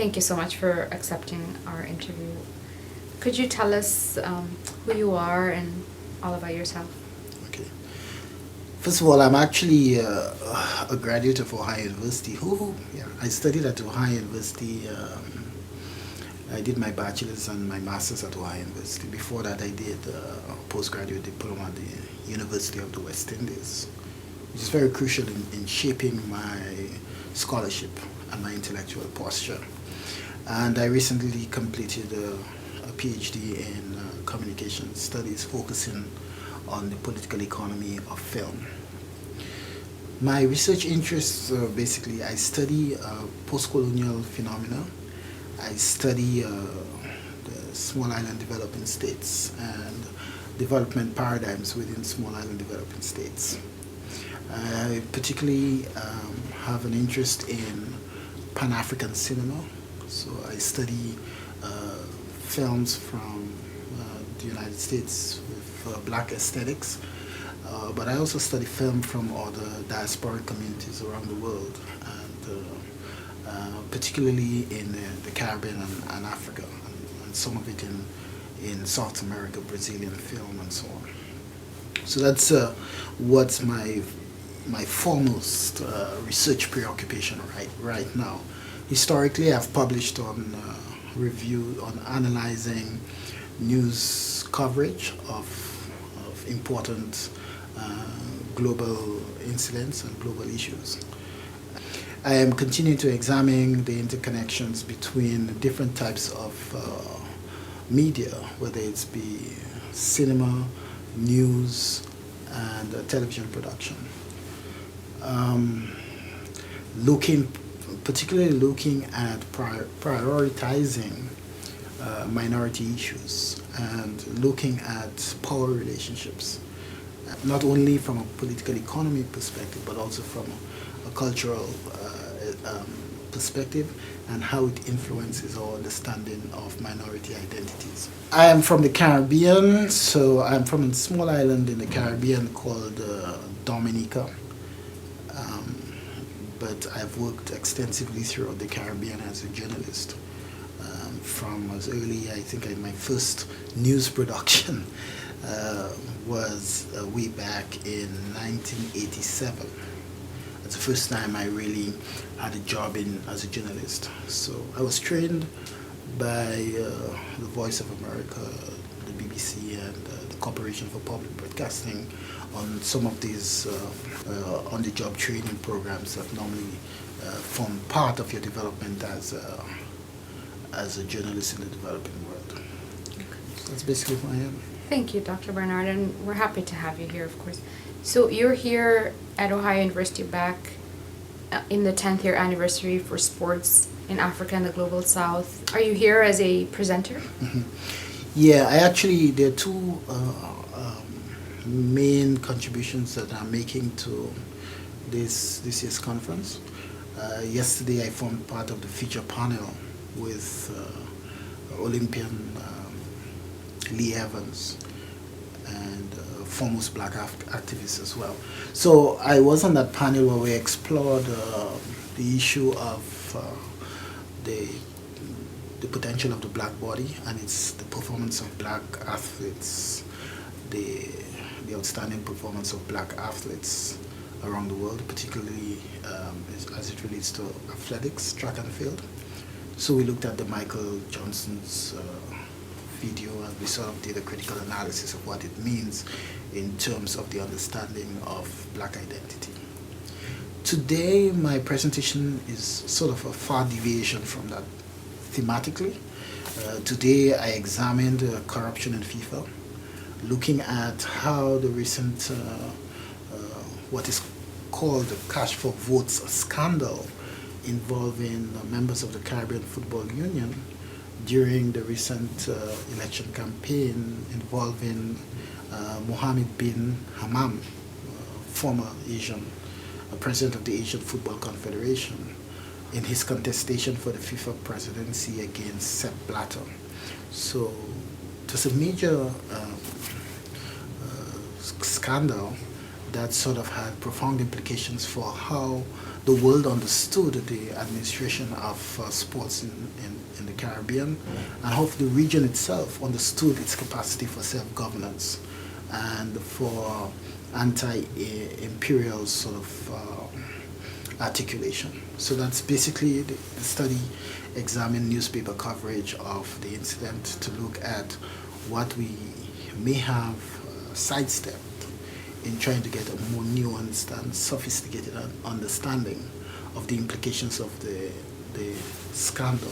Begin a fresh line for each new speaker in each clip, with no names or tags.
Thank you so much for accepting our interview. Could you tell us who you are and all about yourself?
Okay. First of all, I'm actually a graduate of Ohio University. Yeah, I studied at Ohio University. I did my bachelor's and my master's at Ohio University. Before that, I did a postgraduate diploma at the University of the West Indies, which is very crucial in shaping my scholarship and my intellectual posture. And I recently completed a PhD in communication studies, focusing on the political economy of film. My research interests basically, I study post-colonial phenomena. I study the small island developing states and development paradigms within small island developing states. I particularly have an interest in Pan-African cinema. So I study films from the United States with black aesthetics, but I also study film from other diasporic communities around the world, and particularly in the Caribbean and Africa, and some of it in South America, Brazilian film, and so on. So that's what's my foremost research preoccupation right now. Historically, I've published on on analyzing news coverage of important global incidents and global issues. I am continuing to examine the interconnections between different types of media, whether it's be cinema, news, and television production. Particularly looking at prioritizing minority issues and looking at power relationships, not only from a political economy perspective, but also from a cultural perspective, and how it influences our understanding of minority identities. I am from the Caribbean, so I'm from a small island in the Caribbean called Dominica. But I've worked extensively throughout the Caribbean as a journalist. From as early, I think my first news production was way back in 1987. That's the first time I really had a job as a journalist. So I was trained by the Voice of America, the BBC, and the Corporation for Public Broadcasting on some of these on-the-job training programs that normally form part of your development as a journalist in the developing world. Okay. So that's basically who I am.
Thank you, Dr. Bernard, and we're happy to have you here, of course. So you're here at Ohio University back in the 10th year anniversary for sports in Africa and the Global South. Are you here as a presenter?
Mm-hmm. Yeah, there are two main contributions that I'm making to this year's conference. Yesterday I formed part of the feature panel with Olympian Lee Evans and foremost black activists as well. So I was on that panel where we explored the issue of the potential of the black body and the performance of black athletes, the outstanding performance of black athletes around the world, particularly as it relates to athletics, track and field. So we looked at the Michael Johnson's video, and we sort of did a critical analysis of what it means in terms of the understanding of black identity. Today, my presentation is sort of a far deviation from that thematically. Today, I examined corruption in FIFA, looking at how the recent, what is called the cash for votes scandal involving members of the Caribbean Football Union during the recent election campaign involving Mohammed bin Hammam, former Asian president of the Asian Football Confederation, in his contestation for the FIFA presidency against Sepp Blatter. So it was a major scandal that sort of had profound implications for how the world understood the administration of sports in the Caribbean, and how the region itself understood its capacity for self-governance and for anti-imperial sort of articulation. So that's basically the study examined newspaper coverage of the incident to look at what we may have sidestepped in trying to get a more nuanced and sophisticated understanding of the implications of the scandal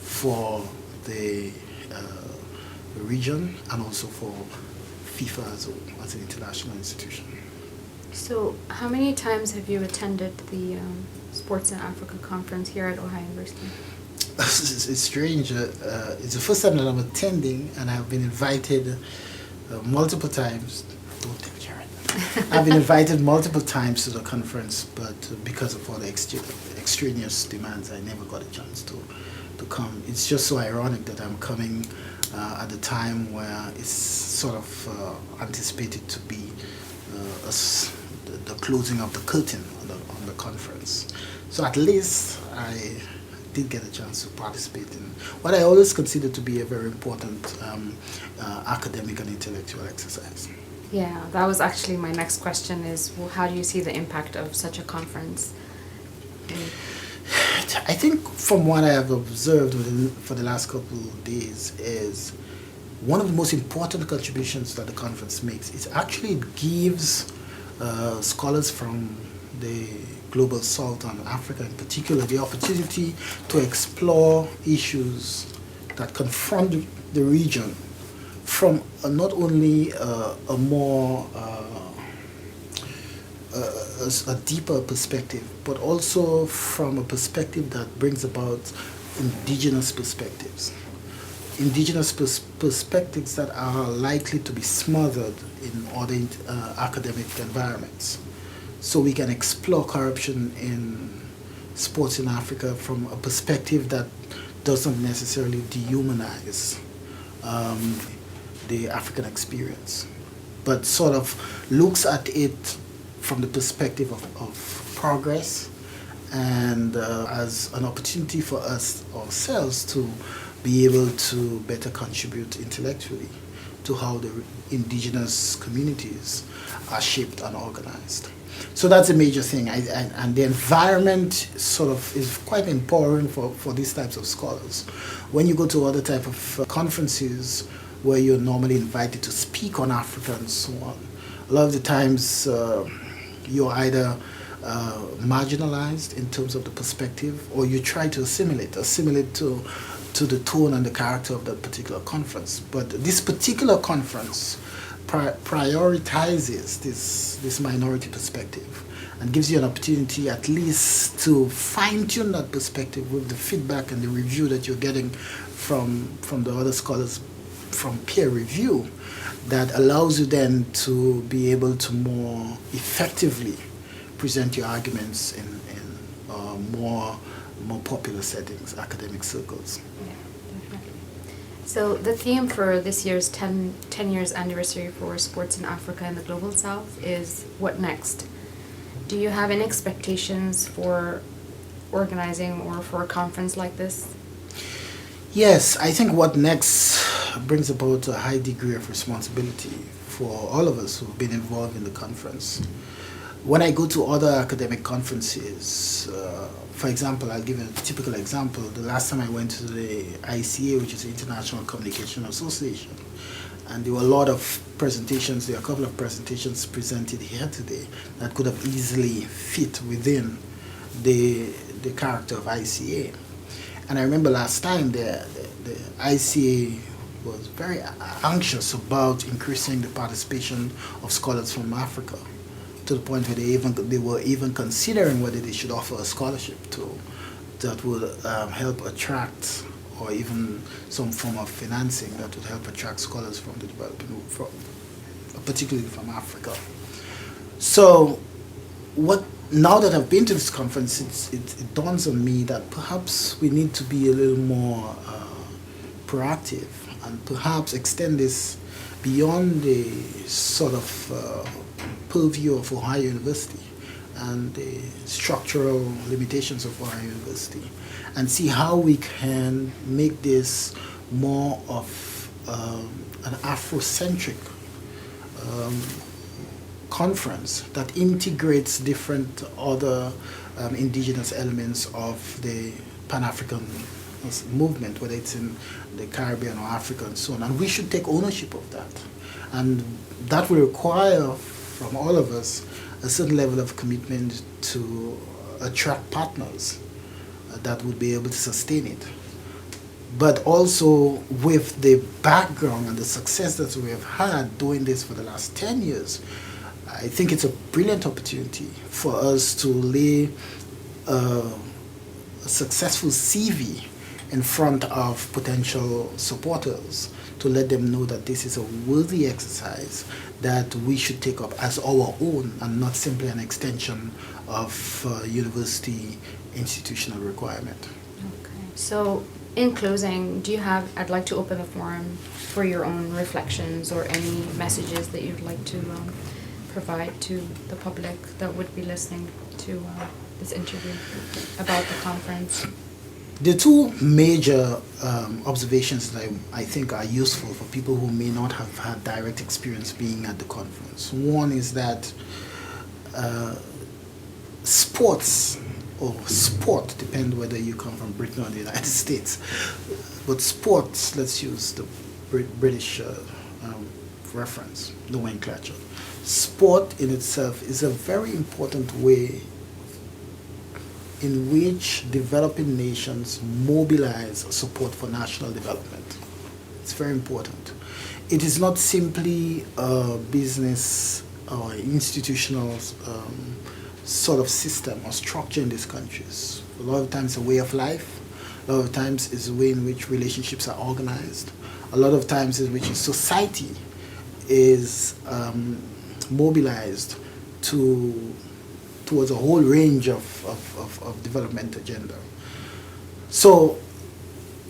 for the region and also for FIFA as an international institution.
So, how many times have you attended the Sports in Africa conference here at Ohio University?
It's strange. It's the first time that I'm attending, and I've been invited multiple times. Don't tell Jared. I've been invited multiple times to the conference, but because of all the extraneous demands, I never got a chance to come. It's just so ironic that I'm coming at the time where it's sort of anticipated to be the closing of the curtain on the conference. So at least I did get a chance to participate in what I always consider to be a very important academic and intellectual exercise.
Yeah, that was actually my next question is, well, how do you see the impact of such a conference?
I think from what I have observed for the last couple of days is one of the most important contributions that the conference makes is actually it gives scholars from the global south and Africa in particular the opportunity to explore issues that confront the region from not only a more a deeper perspective, but also from a perspective that brings about indigenous perspectives. Indigenous perspectives that are likely to be smothered in other academic environments. So we can explore corruption in sports in Africa from a perspective that doesn't necessarily dehumanize the African experience, but sort of looks at it from the perspective of progress and as an opportunity for us ourselves to be able to better contribute intellectually to how the indigenous communities are shaped and organized. So that's a major thing, and the environment sort of is quite empowering for these types of scholars. When you go to other type of conferences where you're normally invited to speak on Africa and so on, a lot of the times you're either marginalized in terms of the perspective, or you try to assimilate to the tone and the character of that particular conference. But this particular conference prioritizes this minority perspective and gives you an opportunity at least to fine-tune that perspective with the feedback and the review that you're getting from the other scholars from peer review, that allows you then to be able to more effectively present your arguments in more popular settings, academic circles.
Yeah, definitely. So the theme for this year's 10 years anniversary for sports in Africa and the Global South is what next? Do you have any expectations for organizing or for a conference like this?
Yes, I think what next brings about a high degree of responsibility for all of us who've been involved in the conference. When I go to other academic conferences, for example, I'll give a typical example. The last time I went to the ICA, which is the International Communication Association, and there were a lot of presentations, there are a couple of presentations presented here today that could have easily fit within the character of ICA. And I remember last time the ICA was very anxious about increasing the participation of scholars from Africa, to the point where they were even considering whether they should offer a scholarship that would help attract, or even some form of financing that would help attract scholars from the developing world, particularly from Africa. So now that I've been to this conference, it dawns on me that perhaps we need to be a little more proactive and perhaps extend this beyond the sort of purview of Ohio University and the structural limitations of our university, and see how we can make this more of an Afrocentric um, conference that integrates different other indigenous elements of the Pan-African movement, whether it's in the Caribbean or Africa and so on. And we should take ownership of that. And that will require from all of us a certain level of commitment to attract partners that would be able to sustain it. But also with the background and the success that we have had doing this for the last 10 years, I think it's a brilliant opportunity for us to lay a successful CV in front of potential supporters to let them know that this is a worthy exercise that we should take up as our own and not simply an extension of university institutional requirement.
Okay. So, in closing, I'd like to open the forum for your own reflections or any messages that you'd like to provide to the public that would be listening to this interview about the conference.
The two major observations that I think are useful for people who may not have had direct experience being at the conference. One is that sports, or sport, depend whether you come from Britain or the United States, but sports, let's use the British reference, nomenclature. Sport in itself is a very important way in which developing nations mobilize support for national development. It's very important. It is not simply a business or institutional sort of system or structure in these countries. A lot of times a way of life, a lot of times is a way in which relationships are organized, a lot of times in which society is mobilized towards a whole range of development agenda. So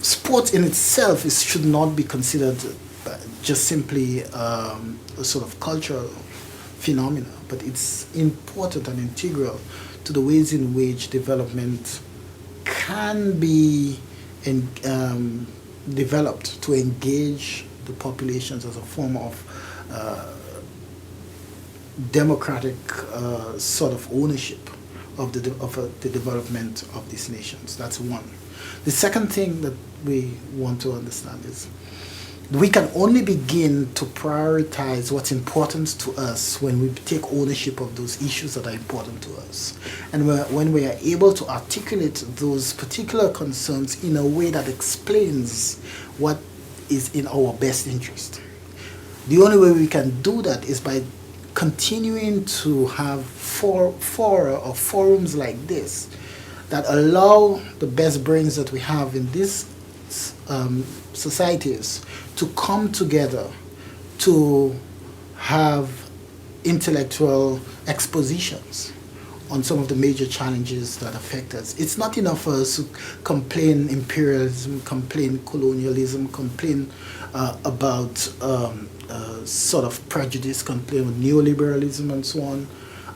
sports in itself should not be considered just simply a sort of cultural phenomena, but it's important and integral to the ways in which development can be developed to engage the populations as a form of democratic sort of ownership of the development of these nations. That's one. The second thing that we want to understand is we can only begin to prioritize what's important to us when we take ownership of those issues that are important to us. And when we are able to articulate those particular concerns in a way that explains what is in our best interest. The only way we can do that is by continuing to have fora or forums like this that allow the best brains that we have in these societies to come together to have intellectual expositions on some of the major challenges that affect us. It's not enough for us to complain imperialism, complain colonialism, complain about sort of prejudice, complain about neoliberalism and so on,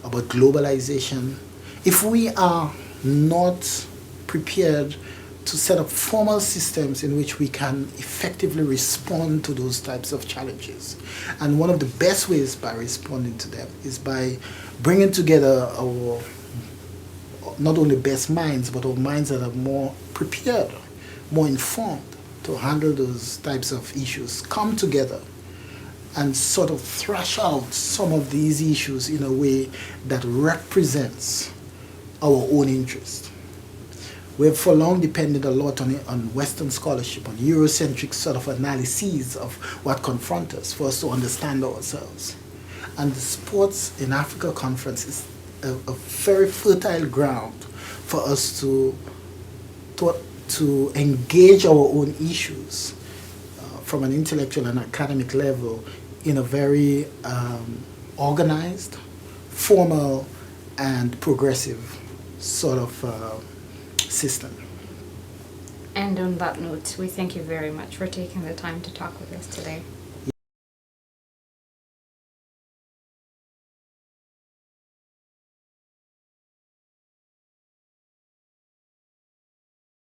about globalization. If we are not prepared to set up formal systems in which we can effectively respond to those types of challenges. And one of the best ways by responding to them is by bringing together our not only best minds, but our minds that are more prepared, more informed to handle those types of issues, come together and sort of thrash out some of these issues in a way that represents our own interest. We have for long depended a lot on Western scholarship, on Eurocentric sort of analyses of what confronts us for us to understand ourselves. And the Sports in Africa conference is a very fertile ground for us to engage our own issues from an intellectual and academic level in a very organized, formal, and progressive sort of system.
And on that note, we thank you very much for taking the time to talk with us today.